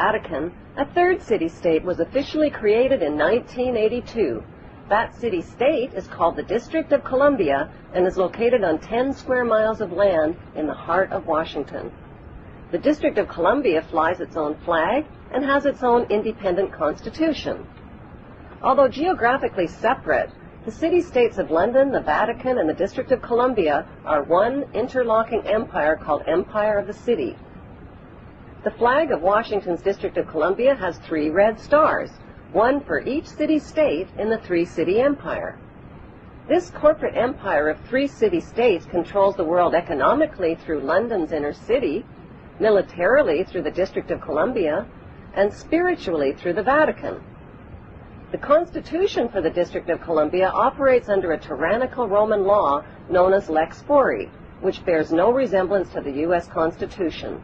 Vatican, a third city-state was officially created in 1982. That city-state is called the District of Columbia and is located on 10 square miles of land in the heart of Washington. The District of Columbia flies its own flag and has its own independent constitution. Although geographically separate, the city-states of London, the Vatican, and the District of Columbia are one interlocking empire called Empire of the City. The flag of Washington's District of Columbia has 3 red stars, one for each city-state in the 3-city empire. This corporate empire of 3 city-states controls the world economically through London's inner city, militarily through the District of Columbia, and spiritually through the Vatican. The Constitution for the District of Columbia operates under a tyrannical Roman law known as Lex Fori, which bears no resemblance to the U.S. Constitution.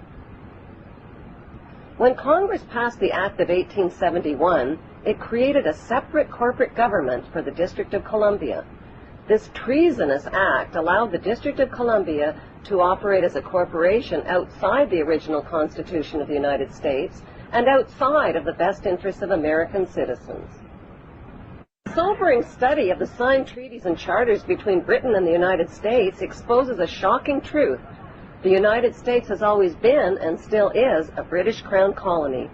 When Congress passed the Act of 1871, it created a separate corporate government for the District of Columbia. This treasonous act allowed the District of Columbia to operate as a corporation outside the original Constitution of the United States and outside of the best interests of American citizens. A sobering study of the signed treaties and charters between Britain and the United States exposes a shocking truth. The United States has always been, and still is, a British Crown colony.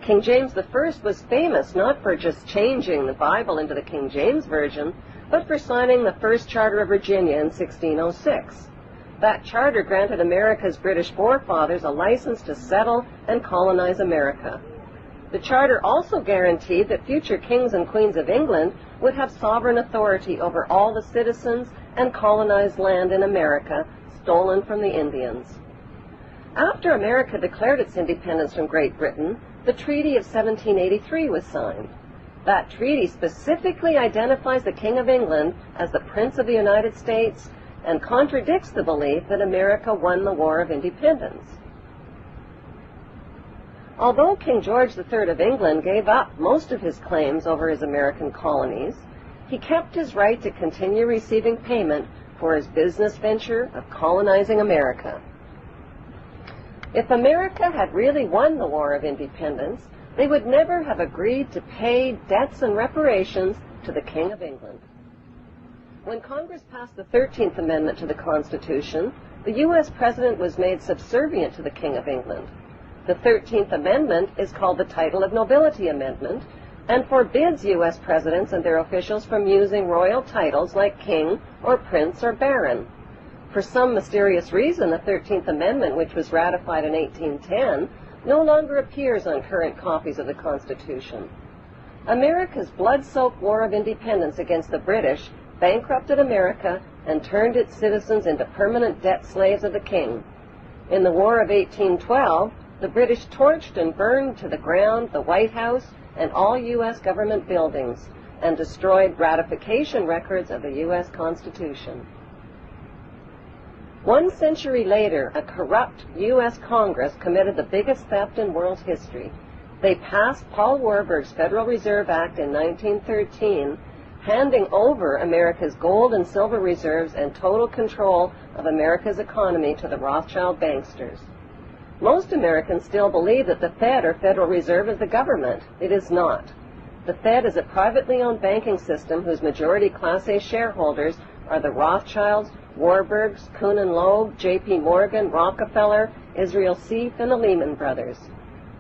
King James I was famous not for just changing the Bible into the King James Version, but for signing the first Charter of Virginia in 1606. That charter granted America's British forefathers a license to settle and colonize America. The charter also guaranteed that future kings and queens of England would have sovereign authority over all the citizens and colonized land in America stolen from the Indians. After America declared its independence from Great Britain, the Treaty of 1783 was signed. That treaty specifically identifies the King of England as the Prince of the United States and contradicts the belief that America won the War of Independence. Although King George III of England gave up most of his claims over his American colonies, he kept his right to continue receiving payment for his business venture of colonizing America. If America had really won the War of Independence, they would never have agreed to pay debts and reparations to the King of England. When Congress passed the 13th Amendment to the Constitution, the U.S. President was made subservient to the King of England. The 13th Amendment is called the Title of Nobility Amendment and forbids U.S. presidents and their officials from using royal titles like king or prince or baron. For some mysterious reason, the 13th Amendment, which was ratified in 1810, no longer appears on current copies of the Constitution. America's blood-soaked War of Independence against the British bankrupted America and turned its citizens into permanent debt slaves of the king. In the War of 1812, the British torched and burned to the ground the White House and all U.S. government buildings and destroyed ratification records of the U.S. Constitution. 1 century later, a corrupt U.S. Congress committed the biggest theft in world history. They passed Paul Warburg's Federal Reserve Act in 1913, handing over America's gold and silver reserves and total control of America's economy to the Rothschild banksters. Most Americans still believe that the Fed or Federal Reserve is the government. It is not. The Fed is a privately owned banking system whose majority Class A shareholders are the Rothschilds, Warburgs, Kuhn and Loeb, J.P. Morgan, Rockefeller, Israel Seif, and the Lehman Brothers.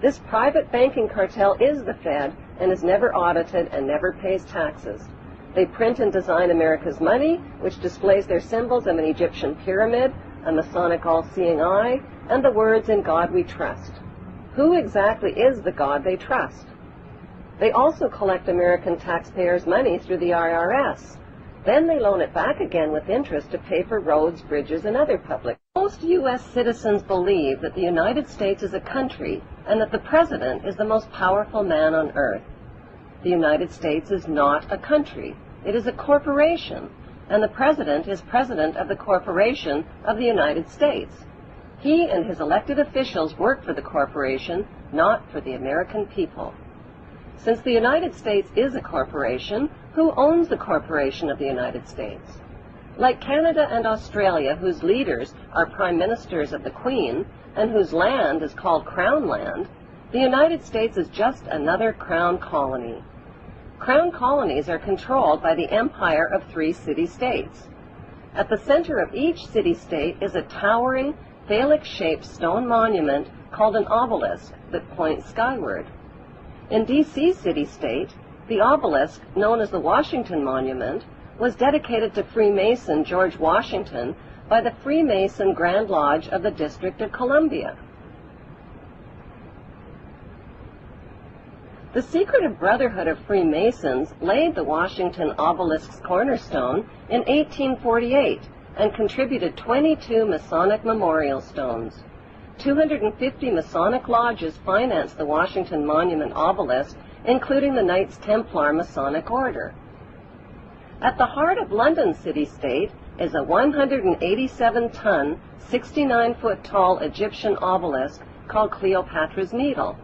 This private banking cartel is the Fed and is never audited and never pays taxes. They print and design America's money, which displays their symbols of an Egyptian pyramid, a Masonic all-seeing eye, and the words, "In God we trust." Who exactly is the God they trust? They also collect American taxpayers' money through the IRS. Then they loan it back again with interest to pay for roads, bridges, and other public. Most U.S. citizens believe that the United States is a country and that the President is the most powerful man on earth. The United States is not a country. It is a corporation, and the President is President of the Corporation of the United States. He and his elected officials work for the corporation, not for the American people. Since the United States is a corporation, who owns the corporation of the United States? Like Canada and Australia, whose leaders are prime ministers of the Queen, and whose land is called Crown Land, The United States is just another crown colony. Crown colonies are controlled by the empire of 3 city-states. At the center of each city-state is a towering, phallic-shaped stone monument called an obelisk that points skyward. In D.C. city-state, the obelisk, known as the Washington Monument, was dedicated to Freemason George Washington by the Freemason Grand Lodge of the District of Columbia. The Secretive Brotherhood of Freemasons laid the Washington obelisk's cornerstone in 1848 and contributed 22 Masonic memorial stones. 250 Masonic lodges financed the Washington Monument obelisk, including the Knights Templar Masonic Order. At the heart of London city-state is a 187-ton, 69-foot-tall Egyptian obelisk called Cleopatra's Needle.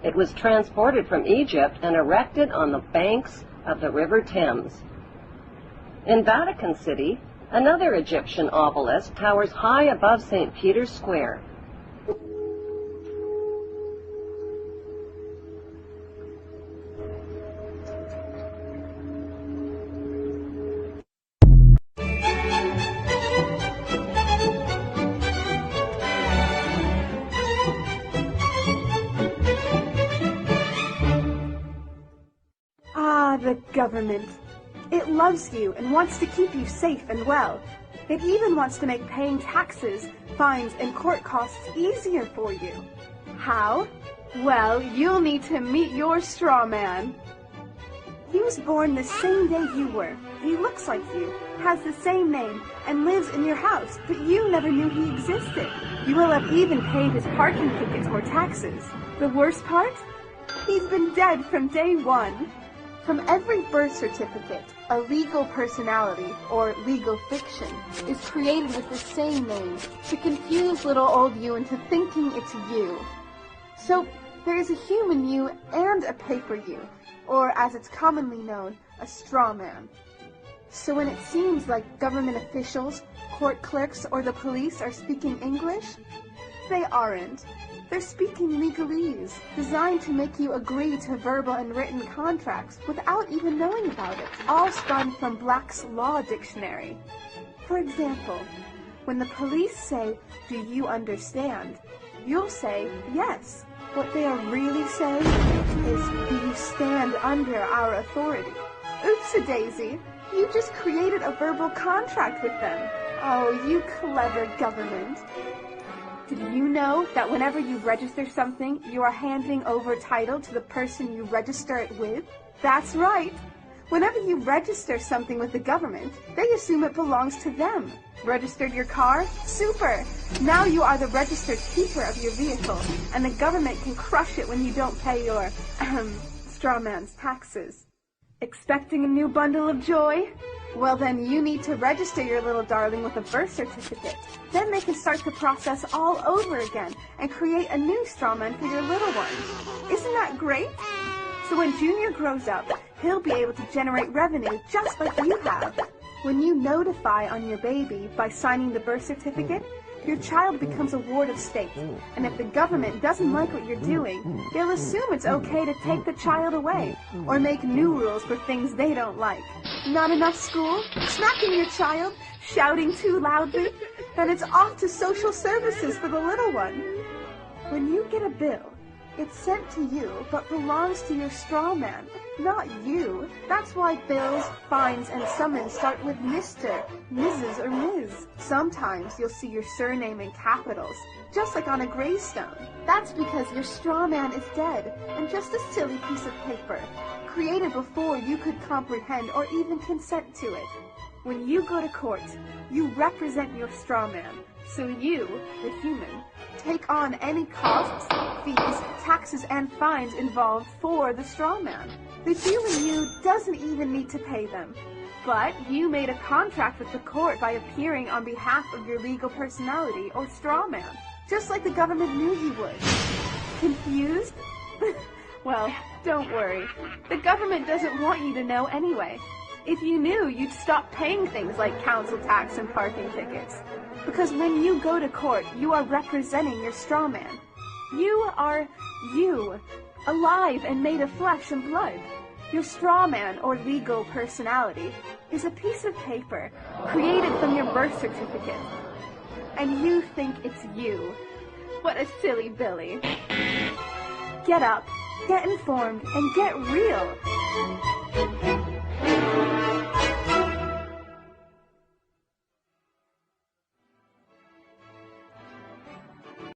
It was transported from Egypt and erected on the banks of the River Thames. In Vatican City, another Egyptian obelisk towers high above St. Peter's Square. The government. It loves you and wants to keep you safe and well. It even wants to make paying taxes, fines, and court costs easier for you. How? Well, you'll need to meet your straw man. He was born the same day you were. He looks like you, has the same name, and lives in your house, but you never knew he existed. You will have even paid his parking tickets or taxes. The worst part? He's been dead from day one. From every birth certificate, a legal personality, or legal fiction, is created with the same name to confuse little old you into thinking it's you. So, there is a human you and a paper you, or as it's commonly known, a straw man. So when it seems like government officials, court clerks, or the police are speaking English, they aren't. They're speaking legalese, designed to make you agree to verbal and written contracts without even knowing about it, all spun from Black's Law Dictionary. For example, when the police say, "Do you understand?" you'll say, "Yes." What they are really saying is, "Do you stand under our authority?" Oops-a-daisy, you just created a verbal contract with them. Oh, you clever government. Did you know that whenever you register something, you are handing over title to the person you register it with? That's right. Whenever you register something with the government, they assume it belongs to them. Registered your car? Super! Now you are the registered keeper of your vehicle, and the government can crush it when you don't pay your, straw man's taxes. Expecting a new bundle of joy? Well, then you need to register your little darling with a birth certificate. Then they can start the process all over again and create a new straw man for your little one. Isn't that great? So when Junior grows up, he'll be able to generate revenue just like you have. When you notify on your baby by signing the birth certificate, your child becomes a ward of state, and if the government doesn't like what you're doing, they'll assume it's okay to take the child away, or make new rules for things they don't like. Not enough school? Smacking your child? Shouting too loudly? Then it's off to social services for the little one. When you get a bill, it's sent to you, but belongs to your straw man, not you. That's why bills, fines, and summons start with Mr., Mrs., or Ms. Sometimes you'll see your surname in capitals, just like on a gravestone. That's because your straw man is dead, and just a silly piece of paper, created before you could comprehend or even consent to it. When you go to court, you represent your straw man, so you, the human, take on any costs, fees, taxes, and fines involved for the straw man. The human you doesn't even need to pay them. But you made a contract with the court by appearing on behalf of your legal personality or straw man, just like the government knew you would. Confused? Well, don't worry. The government doesn't want you to know anyway. If you knew, you'd stop paying things like council tax and parking tickets. Because when you go to court, you are representing your straw man. You are you, alive and made of flesh and blood. Your strawman or legal personality is a piece of paper created from your birth certificate. And you think it's you. What a silly Billy. Get up, get informed, and get real.